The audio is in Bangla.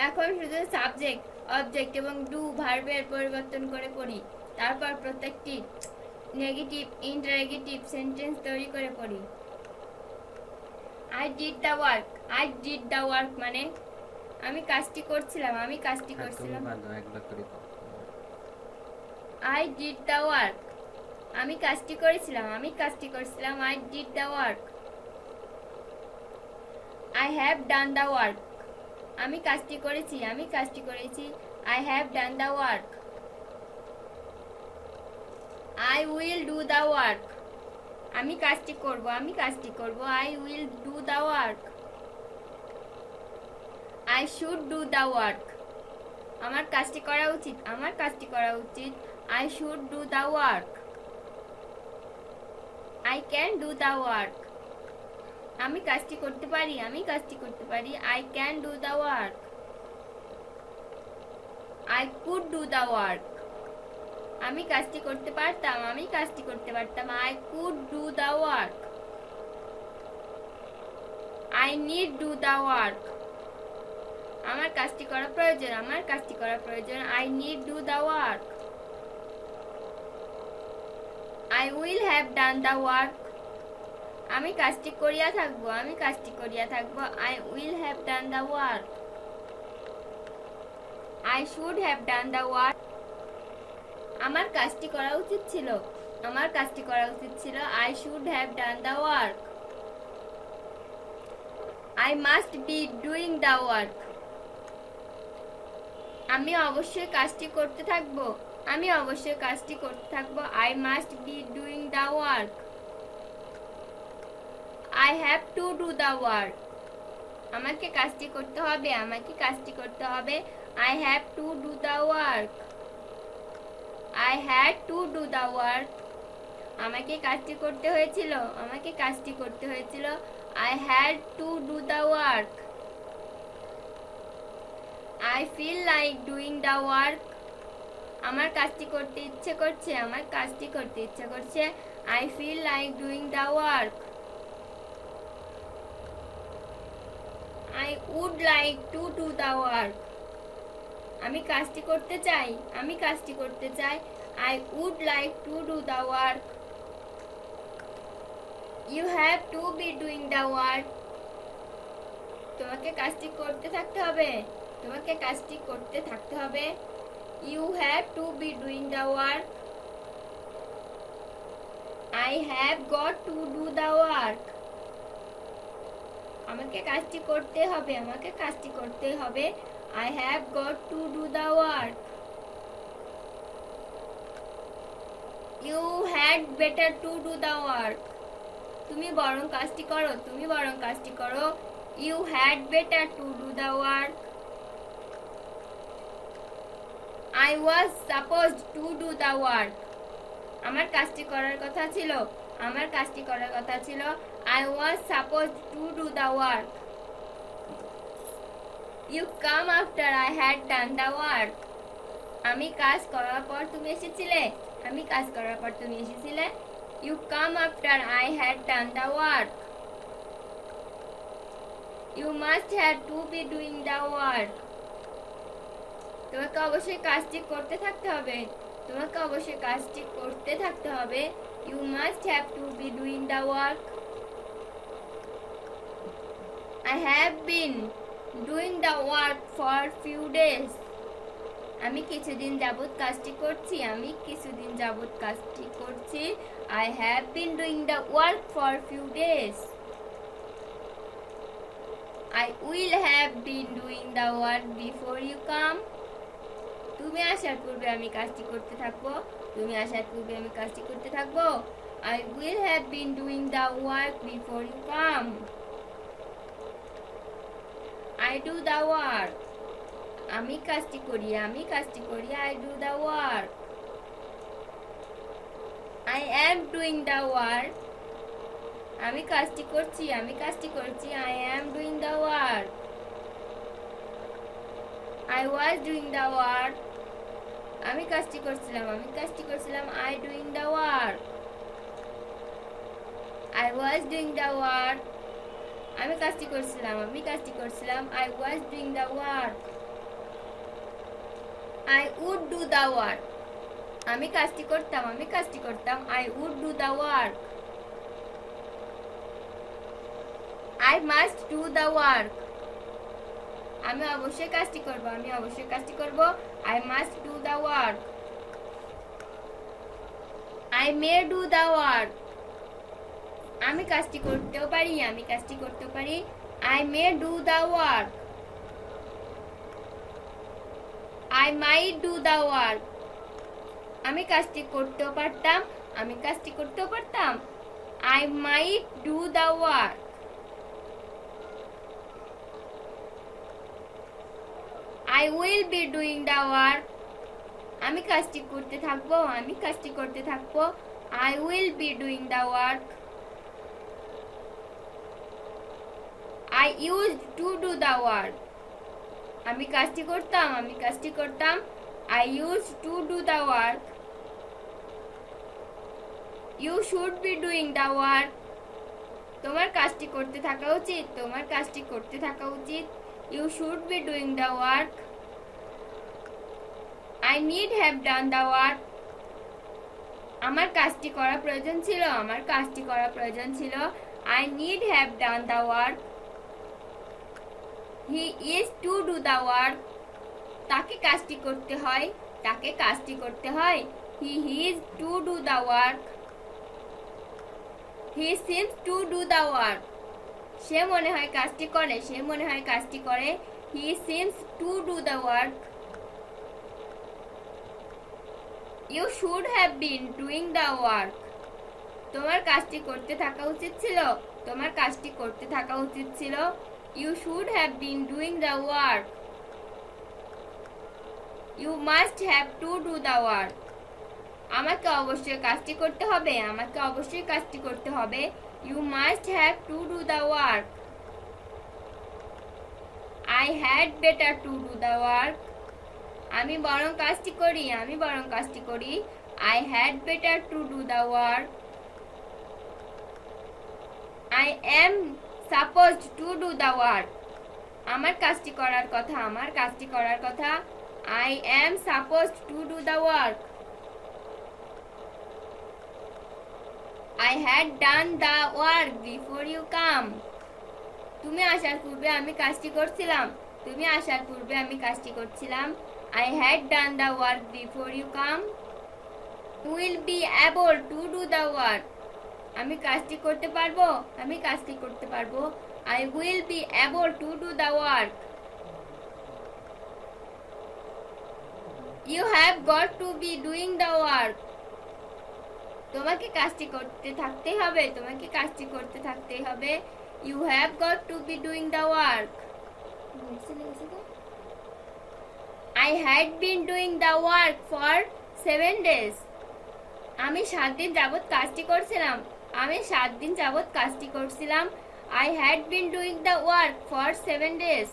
এখন শুধু সাবজেক্ট, অবজেক্ট এবং ডু ভার্বের পরিবর্তন করে পড়ি। তারপর প্রত্যেকটি নেগেটিভ ইন্টারোগেটিভ সেন্টেন্স তৈরি করে পড়ি। I did the work. I did the work মানে আমি কাজটি করছিলাম, আমি কাজটি করছিলাম। আই ডিড দ্য ওয়ার্ক, আমি কাজটি করেছিলাম, আমি কাজটি করছিলাম। I did the work. I have done the work, আমি কাজটি করেছি, আমি কাজটি করেছি। I have done the work. I will do the work, আমি কাজটি করব, আমি কাজটি করব। I will do the work. I should do the work, আমার কাজটি করা উচিত, আমার কাজটি করা উচিত। I should do the work. I can do the work, আমি কাজটি করতে পারি, আমি কাজটি করতে পারি। I can do the work. I could do the work, আমি কাজটি করতে পারতাম, আমি কাজটি করতে পারতাম। I could do the work. I need do the work, আমার কাজটি করা প্রয়োজন, আমার কাজটি করা প্রয়োজন। I need do the work. I will have done the work, আমি কাজটি করিয়া থাকবো, আমি কাজটি করিয়া থাকবো। I will have done the work. I should have done the work, আমার কাজটি করা উচিত ছিল, আমার কাজটি করা উচিত ছিল। I should have done the work. I must be doing the work, আমি অবশ্যই কাজটি করতে থাকবো, আমি অবশ্যই কাজটি করতে থাকবো। I must be doing the work. I have to do the work, আমাকে কাজটি করতে হবে, আমাকে কাজটি করতে হবে। I have to do the work. I had to do the work, আমাকে কাজটি করতে হয়েছিল, আমাকে কাজটি করতে হয়েছিল। I had to do the work. I feel like doing the work, আমার কাজটি করতে ইচ্ছে করছে, আমার কাজটি করতে ইচ্ছে করছে। I feel like doing the work. I would like to do the work, আমি কাজটি করতে চাই, আমি কাজটি করতে চাই। I would like to do the work. You have to be doing the work, তোমাকে কাজটি করতে থাকতে হবে, তোমাকে কাজটি করতে থাকতে হবে। You have to be doing the work. I have got to do the work, আমাকে কাজটি করতে হবে, আমাকে কাজটি করতে হবে। I have got to do the work. You had better to do the work, তুমি বরং কাজটি করো, তুমি বরং কাজটি করো। You had better to do the work. I was supposed to do the work, আমার কাজটি করার কথা ছিল, আমার কাজটি করার কথা ছিল। I was supposed to do the work. You come after I had done the work, আমি কাজ করার পর তুমি এসেছিলে, আমি কাজ করার পর তুমি এসেছিলে। You come after I had done the work. You must have to be doing the work, তোমাকে অবশ্যই কাজটি করতে থাকতে হবে, তোমাকে অবশ্যই কাজটি করতে থাকতে হবে। You must have to be doing the work. I have been doing the work for few days, আমি কিছুদিন যাবত কাজটি করছি, আমি কিছুদিন যাবত কাজটি করছি। I have been doing the work for few days. I will have been doing the work before you come, তুমি আসার পূর্বে আমি কাজটি করতে থাকবো, তুমি আসার পূর্বে আমি কাজটি করতে থাকবো। I will have been doing the work before you come. I do the work, আমি কাজটি করি, আমি কাজটি করি। I do the work. I am doing the work, আমি কাজটি করছি, আমি কাজটি করছি। I am doing the work. I was doing the work, আমি কাজটি করছিলাম, আমি কাজটি করছিলাম। I doing the work. I was doing the work, আমি কাজটি করছিলাম, আমি কাজটি করছিলাম। I was doing the work. I would do the work. আমি কাজটি করতাম I would do the work. I must do the work. আমি অবশ্যই কাজটি করব I must do the work. I may do the work. আমি কাজটি করতেও পারি I may do the work. I might do the work. আমি কাজটি করতেও পারতাম I might do the work. I will be doing the work. আমি কাজটি করতে থাকবো I will be doing the work. I used to do the work. আমি কাজটি করতাম I used to do the work. You should be doing the work. তোমার কাজটি করতে থাকা উচিত You should be doing the work. I need have done the work. আমার কাজটি করা প্রয়োজন ছিল I need have done the work. He is to do the work. তাকে কাজটি করতে হয় He is to do the work. He seems to do the work. সে মনে হয় কাজটি করে He seems to do the work. You should have been doing the work. তোমার কাজটি করতে থাকা উচিত ছিল You should have been doing the work. You must have to do the work. আমাকে অবশ্যই কাজটি করতে হবে You must have to do the work. I had better to do the work. আমি বরং কাজটি করি I had better to do the work. I am supposed to do the work. আমার কাজটি করার কথা I am supposed to do the work. I had done the work before you come. তুমি আসার পূর্বে আমি কাজটি করছিলাম I had done the work before you come. Will be able to do the work. আমি কাজটি করতে পারবো I will be able to do the work. You have got to be doing the work. তোমাকে কাজটি করতে থাকতেই হবে You have got to be doing the work. I had been doing the work for 7 days. আমি 7 দিন যাবত কাজটি করছিলাম I had been doing the work for 7 days.